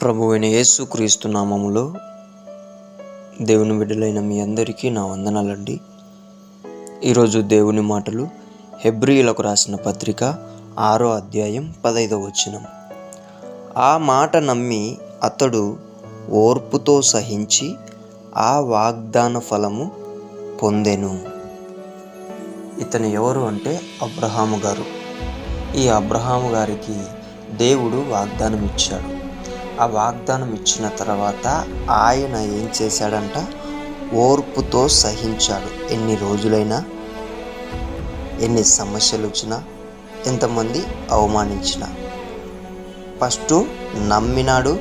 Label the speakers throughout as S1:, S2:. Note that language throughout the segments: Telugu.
S1: ప్రభువైన యేసుక్రీస్తు నామములో దేవుని బిడ్డలైన మీ అందరికీ నా వందనాలండి. ఈరోజు దేవుని మాటలు హెబ్రీయులకు రాసిన పత్రిక 6వ అధ్యాయం 15వ వచనం. ఆ మాట నమ్మి అతడు ఓర్పుతో సహించి ఆ వాగ్దాన ఫలము పొందెను. ఇతను ఎవరు అంటే అబ్రహాము గారు. ఈ అబ్రహాము గారికి దేవుడు వాగ్దానం ఇచ్చాడు. ఆ వాగ్దానం ఇచ్చిన తర్వాత ఆయన ఏం చేశాడంట? ఓర్పుతో సహించాడు. ఎన్ని రోజులైనా, ఎన్ని సమస్యలు వచ్చినా, ఎంతమంది అవమానించినా ఫస్ట్ నమ్మినాడు.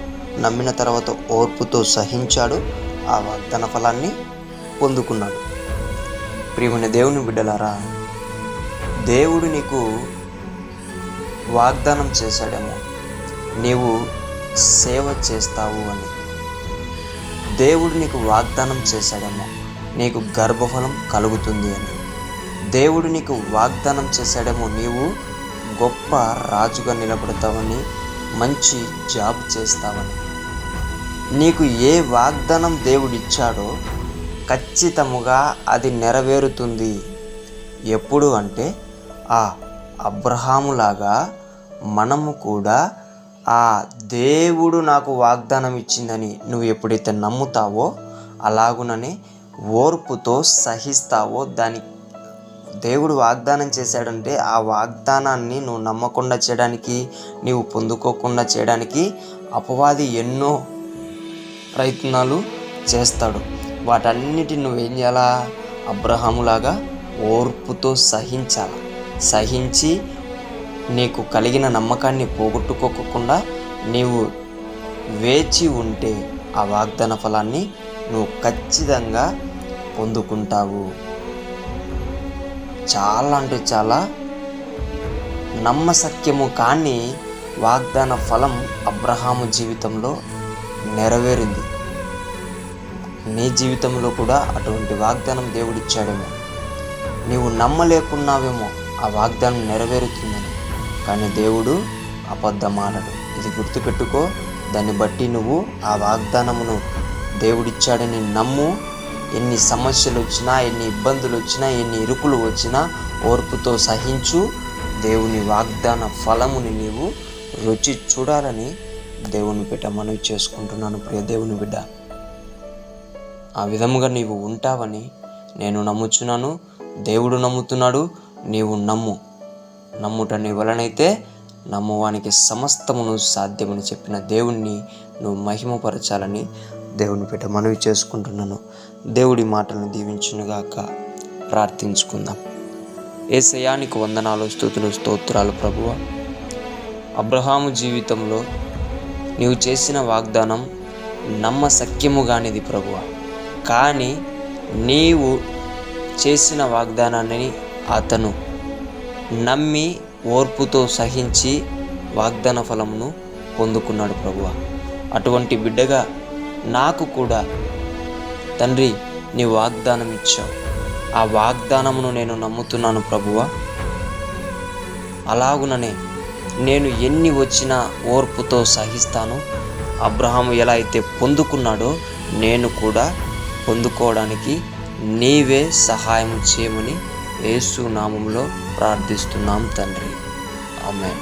S1: నమ్మిన తర్వాత ఓర్పుతో సహించాడు. ఆ వాగ్దాన ఫలాన్ని పొందుకున్నాడు. ప్రియమైన దేవుని బిడ్డలారా, దేవుడు నీకు వాగ్దానం చేశాడేమో నీవు సేవ చేస్తావు అని. దేవుడు నీకు వాగ్దానం చేశాడేమో నీకు గర్భఫలం కలుగుతుంది అని. దేవుడు నీకు వాగ్దానం చేశాడేమో నీవు గొప్ప రాజుగా నిలబడతావని, మంచి జాబ్ చేస్తావని. నీకు ఏ వాగ్దానం దేవుడు ఇచ్చాడో ఖచ్చితముగా అది నెరవేరుతుంది. ఎప్పుడు అంటే ఆ అబ్రహాములాగా మనము కూడా ఆ దేవుడు నాకు వాగ్దానం ఇచ్చిందని నువ్వు ఎప్పుడైతే నమ్ముతావో, అలాగుననే ఓర్పుతో సహిస్తావో, దాని దేవుడు వాగ్దానం చేశాడంటే ఆ వాగ్దానాన్ని నువ్వు నమ్మకుండా చేయడానికి, నీవు పొందుకోకుండా చేయడానికి అపవాది ఎన్నో ప్రయత్నాలు చేస్తాడు. వాటన్నిటిని నువ్వేం చేయాలా? అబ్రహాములాగా ఓర్పుతో సహించాలి. సహించి నీకు కలిగిన నమ్మకాన్ని పోగొట్టుకోకుండా నీవు వేచి ఉంటే ఆ వాగ్దాన ఫలాన్ని నువ్వు ఖచ్చితంగా పొందుకుంటావు. చాలా అంటే చాలా నమ్మశక్యము కానీ వాగ్దాన ఫలం అబ్రహాము జీవితంలో నెరవేరింది. నీ జీవితంలో కూడా అటువంటి వాగ్దానం దేవుడిచ్చాడేమో, నీవు నమ్మలేకున్నావేమో ఆ వాగ్దానం నెరవేరుతుందని. కానీ దేవుడు అబద్ధమాడడు. ఇది గుర్తుపెట్టుకో. దాన్ని బట్టి నువ్వు ఆ వాగ్దానమును దేవుడిచ్చాడని నమ్ము. ఎన్ని సమస్యలు వచ్చినా, ఎన్ని ఇబ్బందులు వచ్చినా, ఎన్ని ఇరుకులు వచ్చినా ఓర్పుతో సహించు. దేవుని వాగ్దాన ఫలముని నీవు రుచి చూడాలని దేవుని బిడ్డ మనవి చేసుకుంటున్నాను. ప్రియ దేవుని బిడ్డ, ఆ విధముగా నీవు ఉంటావని నేను నమ్ముచున్నాను. దేవుడు నమ్ముతున్నాడు. నీవు నమ్ము. నమ్ముట నీ వలనైతే నమ్మువానికి సమస్తమును సాధ్యమని చెప్పిన దేవుణ్ణి నువ్వు మహిమపరచాలని దేవుని బిడ్డ మనవి చేసుకుంటున్నాను. దేవుడి మాటలను దీవించునుగాక. ప్రార్థించుకుందాం. యేసయ్యా, నీకు వందనాలు, స్తుతులు, స్తోత్రాలు ప్రభువా. అబ్రహాము జీవితంలో నీవు చేసిన వాగ్దానం నమ్మశక్యముగానిది ప్రభువా. కానీ నీవు చేసిన వాగ్దానాన్ని అతను నమ్మి ఓర్పుతో సహించి వాగ్దాన ఫలమును పొందుకున్నాడు ప్రభువా. అటువంటి బిడ్డగా నాకు కూడా తండ్రి నీ వాగ్దానం ఇచ్చావు. ఆ వాగ్దానమును నేను నమ్ముతున్నాను ప్రభువా. అలాగుననే నేను ఎన్ని వచ్చినా ఓర్పుతో సహిస్తాను. అబ్రహాము ఎలా అయితే పొందుకున్నాడో నేను కూడా పొందుకోవడానికి నీవే సహాయం చేయమని యేసు నామములో ప్రార్థిస్తున్నాం తండ్రి. ఆమేన్.